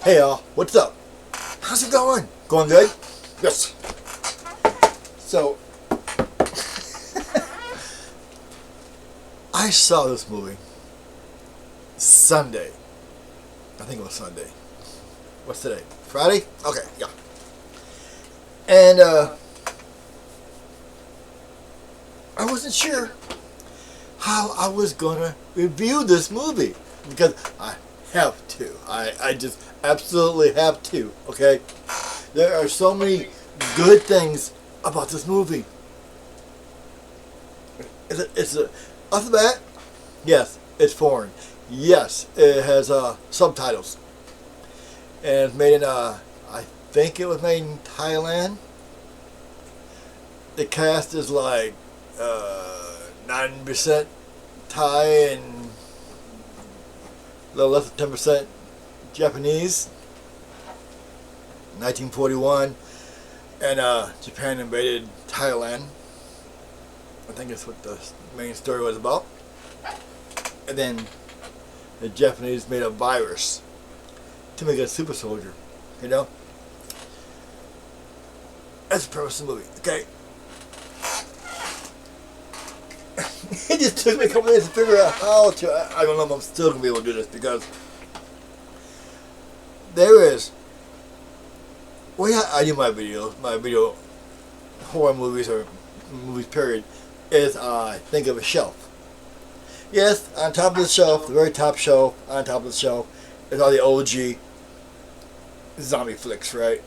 Hey y'all, what's up? How's it going? Going good? Yes. So, I saw this movie Sunday. I think it was Sunday. What's today? Friday? Okay, yeah. And I wasn't sure how I was gonna review this movie because I have to. I just absolutely have to. Okay, there are so many good things about this movie. It's off the bat. Yes, it's foreign. Yes, it has subtitles, and it's made in I think it was made in Thailand. The cast is like 90% Thai and a little less than 10% Japanese. 1941, and Japan invaded Thailand. I think that's what the main story was about. And then the Japanese made a virus to make a super soldier, you know? That's the premise of the movie, okay? It just took me a couple minutes to figure out how to. I don't know if I'm still going to be able to do this because there is. Well, yeah, I do my video, horror movies or movies period, is think of a shelf. Yes, on top of the shelf, the very top shelf, on top of the shelf, is all the OG zombie flicks, right?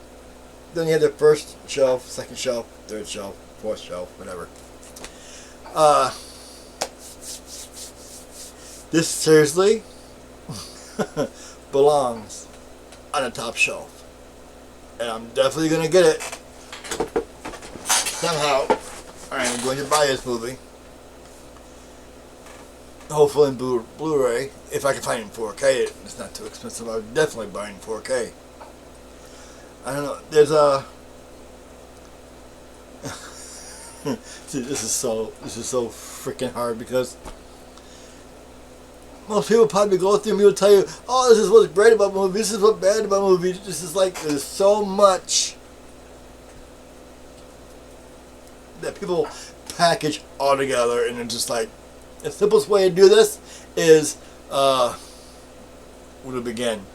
Then you have the first shelf, second shelf, third shelf, fourth shelf, whatever. This seriously belongs on the top shelf. And I'm definitely going to get it. Somehow, I'm going to buy this movie. Hopefully in Blu-ray, if I can find it in 4K. It's not too expensive. I would definitely buy it in 4K. I don't know. There's a. See, this is so freaking hard because most people probably go through and will tell you, "Oh, this is what's great about movies. This is what's bad about movies." This is like there's so much that people package all together, and it's just like the simplest way to do this is where to begin.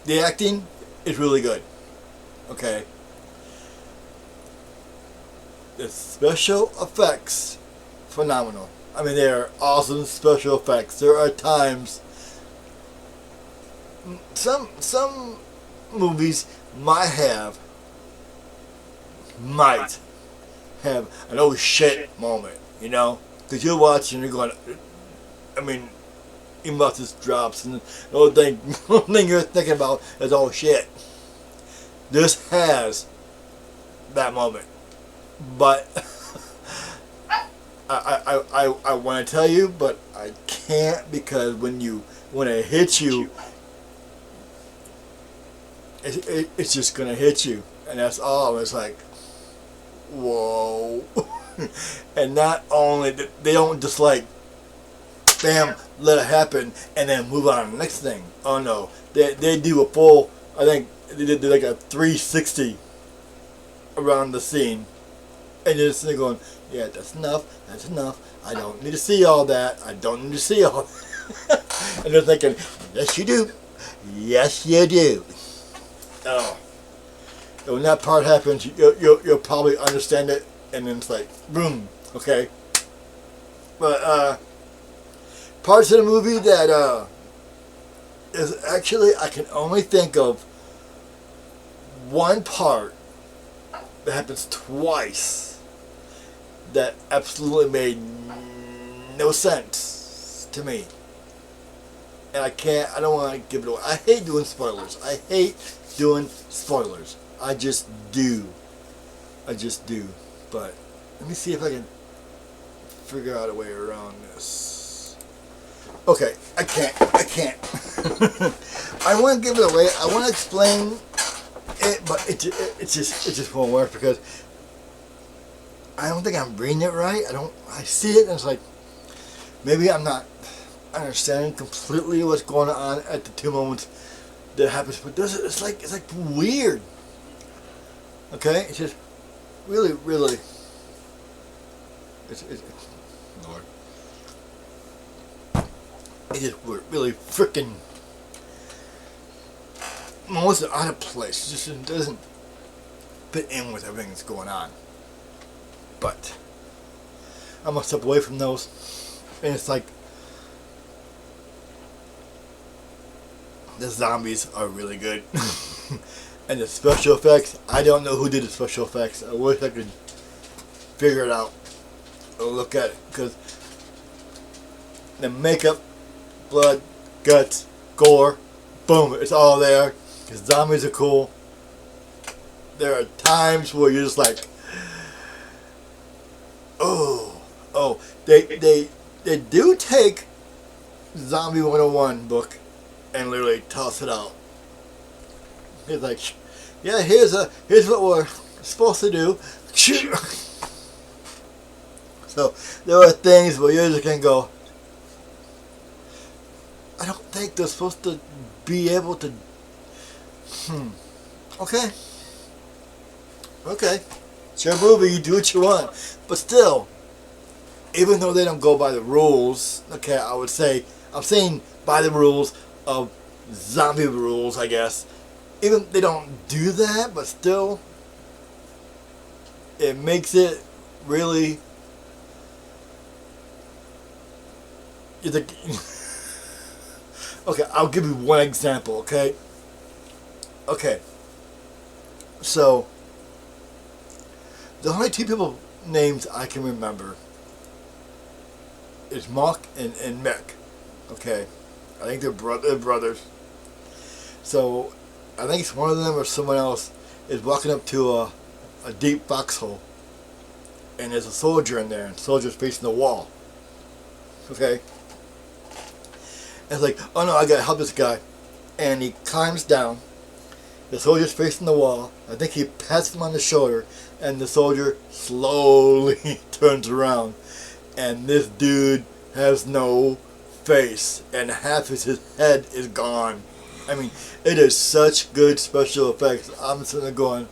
The acting is really good. Okay. The special effects, phenomenal. I mean, they are awesome special effects. There are times some movies might have an oh shit moment, you know, because you're watching and you're going, I mean, your mouth just drops and the only thing you're thinking about is oh shit. This has that moment, but I want to tell you, but I can't because when it hits you, it's just gonna hit you, and that's all. It's like, whoa, and not only they don't just like, bam, let it happen, and then move on to the next thing. Oh no, they do a full. I think they did like a 360 around the scene, and you're just sitting going, yeah, that's enough. That's enough. I don't need to see all that. I don't need to see all that. And they're thinking, yes, you do. Yes, you do. Oh. And when that part happens, you'll probably understand it, and then it's like, boom, okay. But parts of the movie that is actually, I can only think of one part that happens twice that absolutely made no sense to me. And I don't want to give it away. I hate doing spoilers. I just do. But let me see if I can figure out a way around this. Okay, I can't. I want to give it away. I want to explain it, but it just won't work because I don't think I'm reading it right. I see it and it's like, maybe I'm not understanding completely what's going on at the two moments that happens, but it's like weird. Okay, it's just really, really. It's Lord. It just really freaking almost out of place. It just doesn't fit in with everything that's going on. But I'm gonna step away from those, and it's like the zombies are really good, and the special effects. I don't know who did the special effects. I wish I could figure it out or look at it, because the makeup, blood, guts, gore, boom, it's all there. Because zombies are cool. There are times where you're just like, oh, they do take Zombie 101 book and literally toss it out. It's like, yeah, here's what we're supposed to do. So there are things where you're just gonna go, I don't think they're supposed to be able to. Okay. It's your movie, you do what you want. But still, even though they don't go by the rules, okay, I would say, I'm saying by the rules of zombie rules, I guess. Even they don't do that, but still, it makes it really. Okay, I'll give you one example, okay? Okay. So, the only two people names I can remember is Mark and Mick. Okay? I think they're brothers. So, I think it's one of them or someone else is walking up to a deep foxhole. And there's a soldier in there, and the soldier's facing the wall. Okay? And it's like, oh no, I gotta help this guy. And he climbs down. The soldier's facing the wall. I think he pats him on the shoulder, and the soldier slowly turns around. And this dude has no face, and half of his head is gone. I mean, it is such good special effects. I'm sitting there going,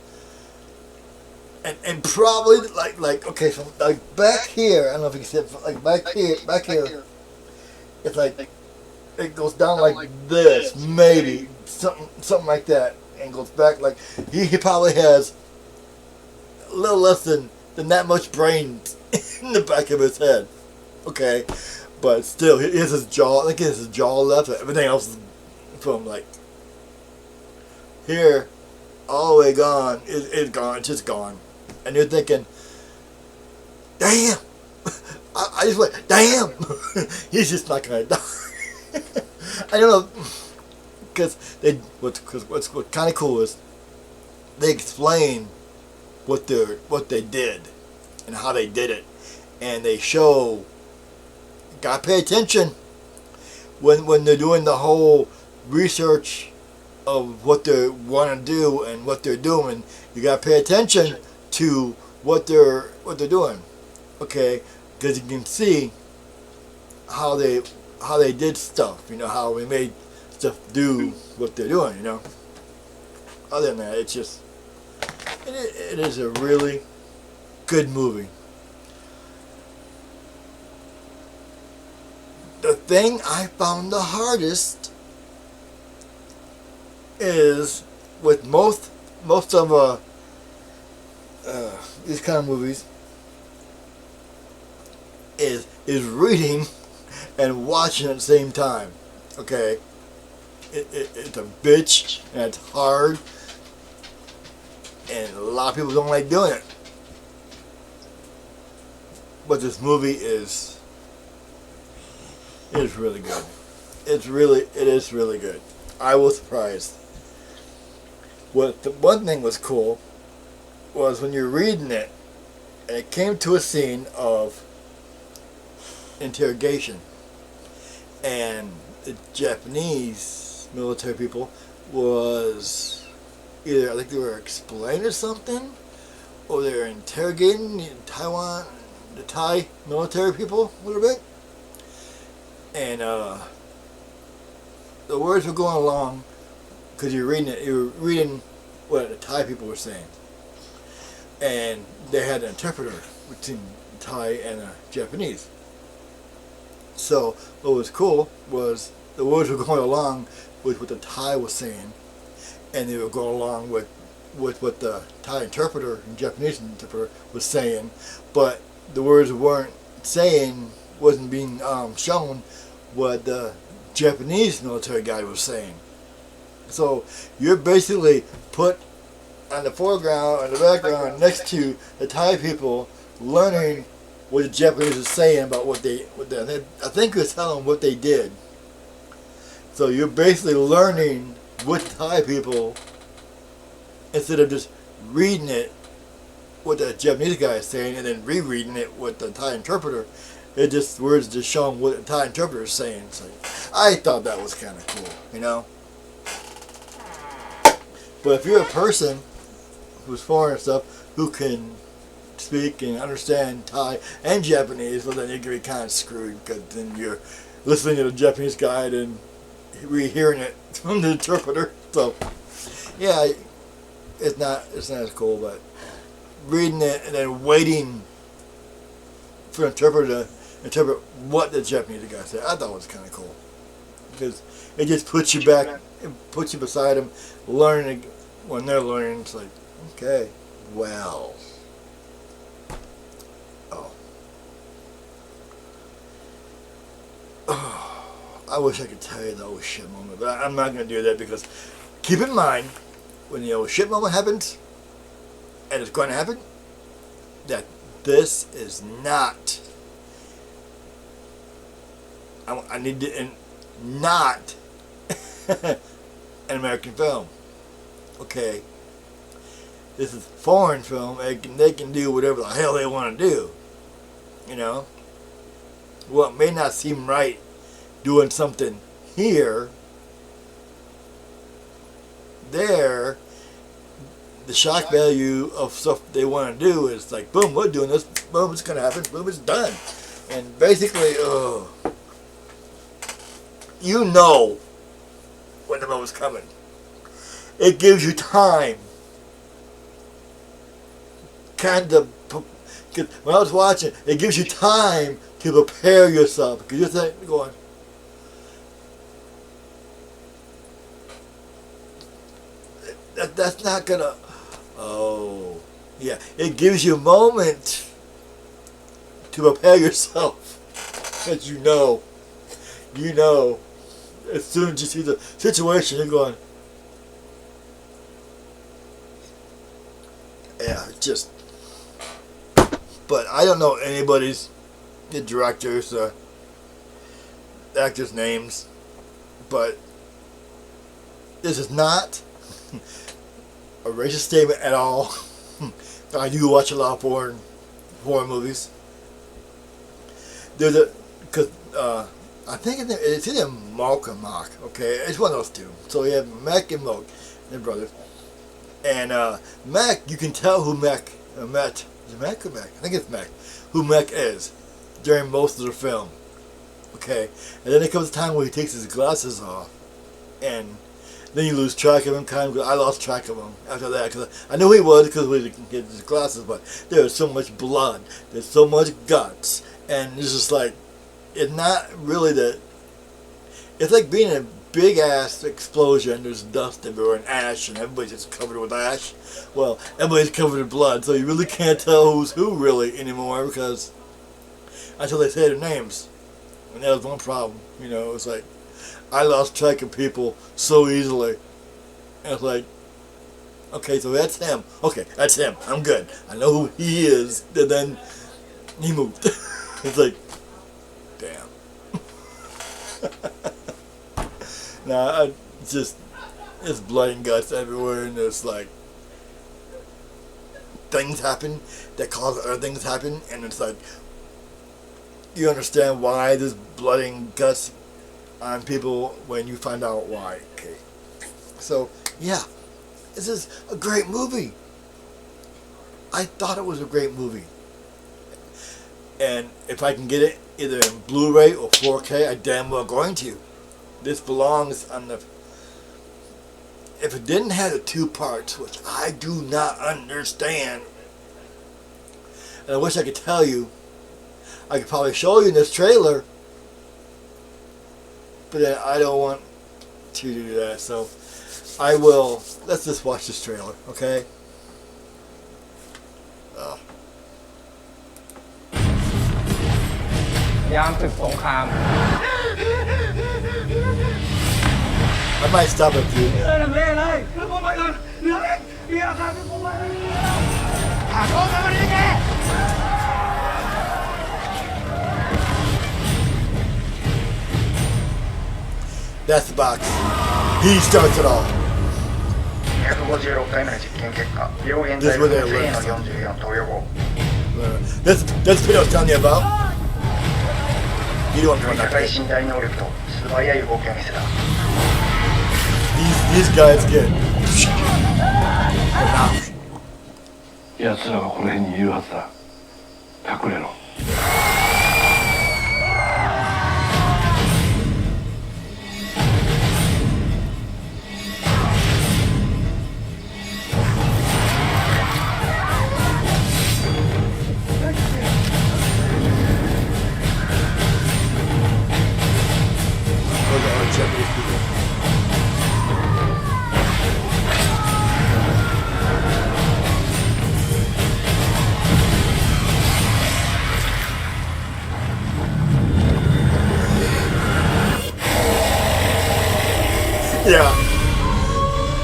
and probably like okay, so like back here, I don't know if you can see it, like back here, it's like it goes down like this, maybe something like that, and goes back like he probably has a little less than that much brain in the back of his head. Okay, but still, he has his jaw. I think he has his jaw left. Everything else is from like here all the way gone. It's gone. It's just gone. And you're thinking, damn. I just went, damn. He's just not gonna die. I don't know, because what's kind of cool is they explain what they did and how they did it, and they show. Gotta pay attention when they're doing the whole research of what they want to do and what they're doing. You gotta pay attention to what they're doing, okay? Because you can see how they did stuff. You know, how they made stuff do what they're doing. You know. Other than that, it's just it is a really good movie. The thing I found the hardest is with most of these kind of movies is reading and watching at the same time. Okay, it's a bitch and it's hard, and a lot of people don't like doing it. But this movie is really good. It is really good. I was surprised. One thing was cool was when you're reading it, and it came to a scene of interrogation, and the Japanese military people was either, I think they were explaining something, or they were interrogating the Thai military people a little bit. And the words were going along because you're reading what the Thai people were saying, and they had an interpreter between Thai and Japanese. So what was cool was the words were going along with what the Thai was saying, and they were going along with what the Thai interpreter and Japanese interpreter was saying, but the words wasn't being shown what the Japanese military guy was saying. So you're basically put on the foreground and the background next to the Thai people learning what the Japanese is saying about what they I think it's telling them what they did. So you're basically learning with Thai people instead of just reading it what the Japanese guy is saying and then rereading it with the Thai interpreter. It just words just showing what the Thai interpreter is saying. So I thought that was kind of cool, you know. But if you're a person who's foreign and stuff who can speak and understand Thai and Japanese, well then you're gonna be kind of screwed because then you're listening to the Japanese guy and rehearing it from the interpreter. So yeah, it's not as cool, but reading it and then waiting for an interpreter to interpret what the Japanese guy said, I thought it was kind of cool because it just puts you back, it puts you beside them, learning when they're learning. It's like, okay, well, I wish I could tell you the oh shit moment, but I'm not going to do that because keep in mind when the oh shit moment happens, and it's going to happen, that this is not, I need to, and not an American film. Okay, this is foreign film. They can do whatever the hell they want to do. You know, what may not seem right doing something here, there, the shock value of stuff they want to do is like, boom, we're doing this, boom, it's going to happen, boom, it's done. And basically, you know when the moment's coming. It gives you time. Kind of, when I was watching, it gives you time to prepare yourself. Because you're going, that's not gonna, oh, yeah. It gives you a moment to prepare yourself. Because you know, as soon as you see the situation, you're going, yeah, just, but I don't know anybody's, the directors, actors' names, but this is not a racist statement at all. I do watch a lot of foreign movies. There's because I think it's either Mark or Mark. Okay, it's one of those two. So you have Mac and Mark, they're brothers. And Mac, you can tell who Mac, is it Mac or Mac? I think it's Mac. Who Mac is during most of the film. Okay, and then there comes a time where he takes his glasses off, and then you lose track of him. I lost track of him after that because I knew who he was because we get his glasses, but there's so much blood, there's so much guts, and it's just like, it's not really it's like being in a big ass explosion. There's dust everywhere and ash, and everybody's just covered with ash. Well, everybody's covered in blood, so you really can't tell who's who really anymore because until they say their names, and that was one problem. You know, it's like I lost track of people so easily, and it's like, okay, so that's him. Okay, that's him. I'm good. I know who he is. And then he moved. It's like, damn. Nah, it's blood and guts everywhere, and there's like things happen that cause other things happen, and it's like you understand why there's blood and guts on people when you find out why. Okay, so yeah, this is a great movie. I thought it was a great movie, and if I can get it either in Blu-ray or 4K, I damn well going to. This belongs on the if it didn't have the 2 parts, which I do not understand, and I wish I could tell you, I could probably show you in this trailer, but then I don't want to do that, so I will. Let's just watch this trailer, okay? Oh. ยามศึกสงคราม I might stop at you. ทำเล่เลยคือผมไปก่อนเหลือเล็กเบียร์ครับคือผมไปหาโค้งมาดีแก That's the box. He starts it all. 156回目の実験結果病原体 A の44投与後 That's what I was telling you about. You don't know 高い that. 身体能力と素早い動きを見せた These guys get. 奴らはこの辺にいるはずだ。隠れろ。Those are all Japanese people. Yeah,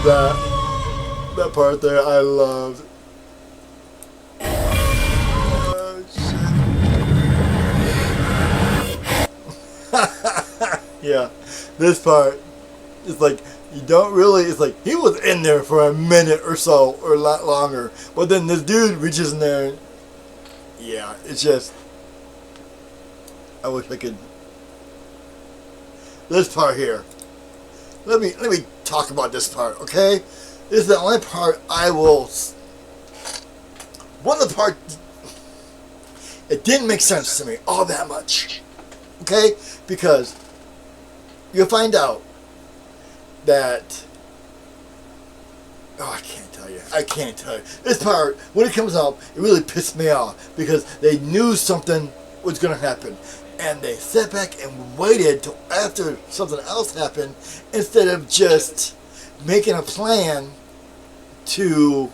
that part there I loved. Oh, shit. Yeah, this part is like you don't really. It's like he was in there for a minute or so, or a lot longer. But then this dude reaches in there. And, yeah, it's just. I wish I could. This part here. Let me talk about this part, okay? This is the only part I will. One of the parts. It didn't make sense to me all that much, okay? Because you'll find out that. Oh, I can't tell you. I can't tell you. This part, when it comes up, it really pissed me off because they knew something was going to happen. And they sat back and waited till after something else happened instead of just making a plan to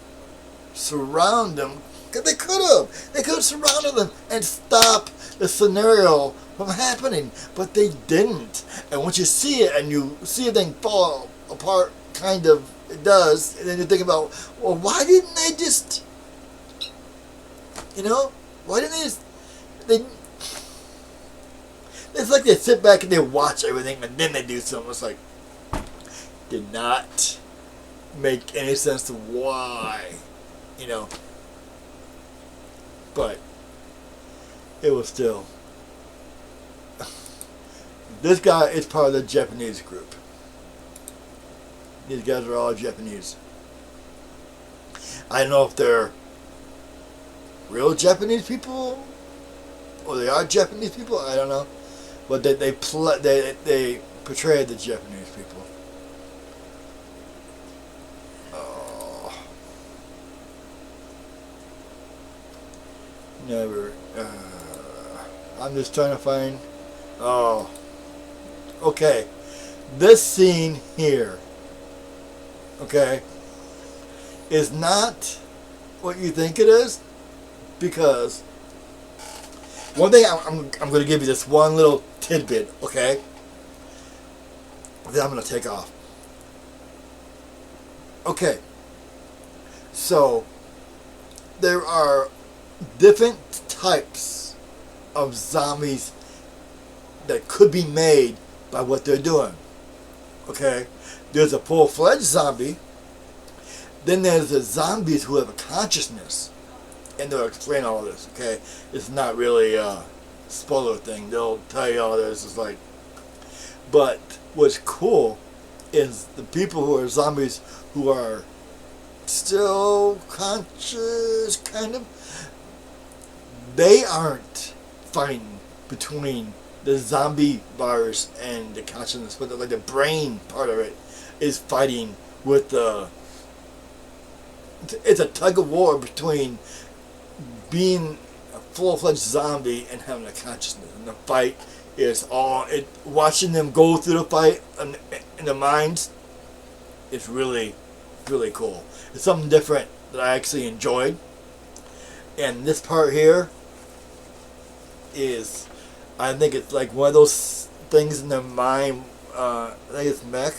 surround them. Because they could have. They could have surrounded them and stopped the scenario from happening. But they didn't. And once you see it and you see a thing fall apart, kind of, it does. And then you think about, well, why didn't they just, why didn't they just, it's like they sit back and they watch everything and then they do something. It's like, did not make any sense to why, But it was still. This guy is part of the Japanese group. These guys are all Japanese. I don't know if they're real Japanese people or they are Japanese people. I don't know. But they portray the Japanese people. Oh, never. I'm just trying to find. Oh, okay. This scene here, okay, is not what you think it is, because one thing I'm going to give you this one little tidbit, okay? Then I'm going to take off. Okay. So, there are different types of zombies that could be made by what they're doing. Okay? There's a full-fledged zombie. Then there's the zombies who have a consciousness. And they'll explain all of this, okay? It's not really a spoiler thing. They'll tell you all this. It's like... But what's cool is the people who are zombies who are still conscious, kind of. They aren't fighting between the zombie virus and the consciousness, but like the brain part of it is fighting with it's a tug of war between being a full-fledged zombie and having a consciousness. And the fight is watching them go through the fight in the minds is really, really cool. It's something different that I actually enjoyed. And this part here is, I think it's like one of those things in their mind. I think it's Mech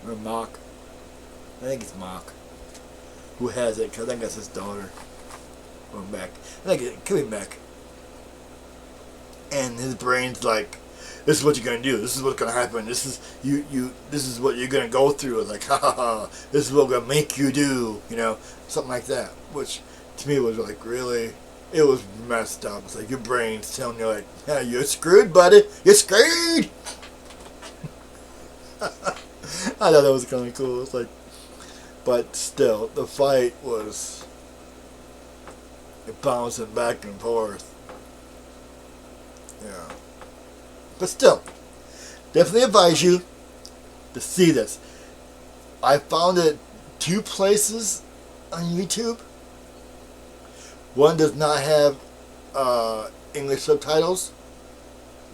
or Mock. I think it's Mock who has it, because I think that's his daughter. Or Mech. I think it could be Mech. And his brain's like, this is what you're gonna do. This is what's gonna happen. This is This is what you're gonna go through. It's like, ha ha ha. This is what we're gonna make you do. You know, something like that. Which to me was like really, it was messed up. It's like your brain's telling you like, yeah, you're screwed, buddy. You're screwed. I thought that was kind of cool. It's like, but still, the fight was bouncing back and forth. Yeah. But still, definitely advise you to see this. I found it 2 places on YouTube. One does not have English subtitles.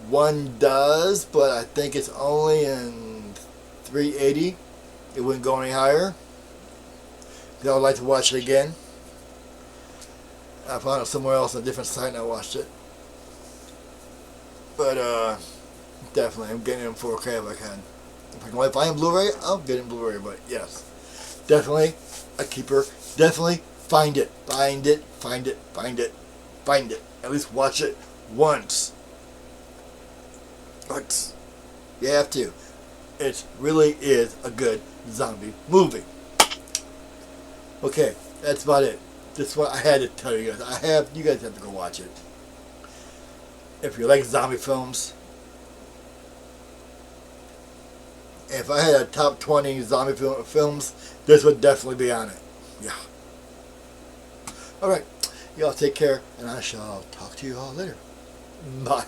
One does, but I think it's only in 380. It wouldn't go any higher. If y'all would like to watch it again, I found it somewhere else on a different site and I watched it. But definitely, I'm getting it in 4K if I can. If I can only find Blu-ray, I'll get it in Blu-ray. But yes, definitely a keeper. Definitely find it, find it, find it, find it, find it. At least watch it once. But you have to. It really is a good zombie movie. Okay, that's about it. That's what I had to tell you guys. You guys have to go watch it. If you like zombie films, if I had a top 20 zombie films, this would definitely be on it. Yeah. Alright, y'all take care, and I shall talk to you all later. Bye.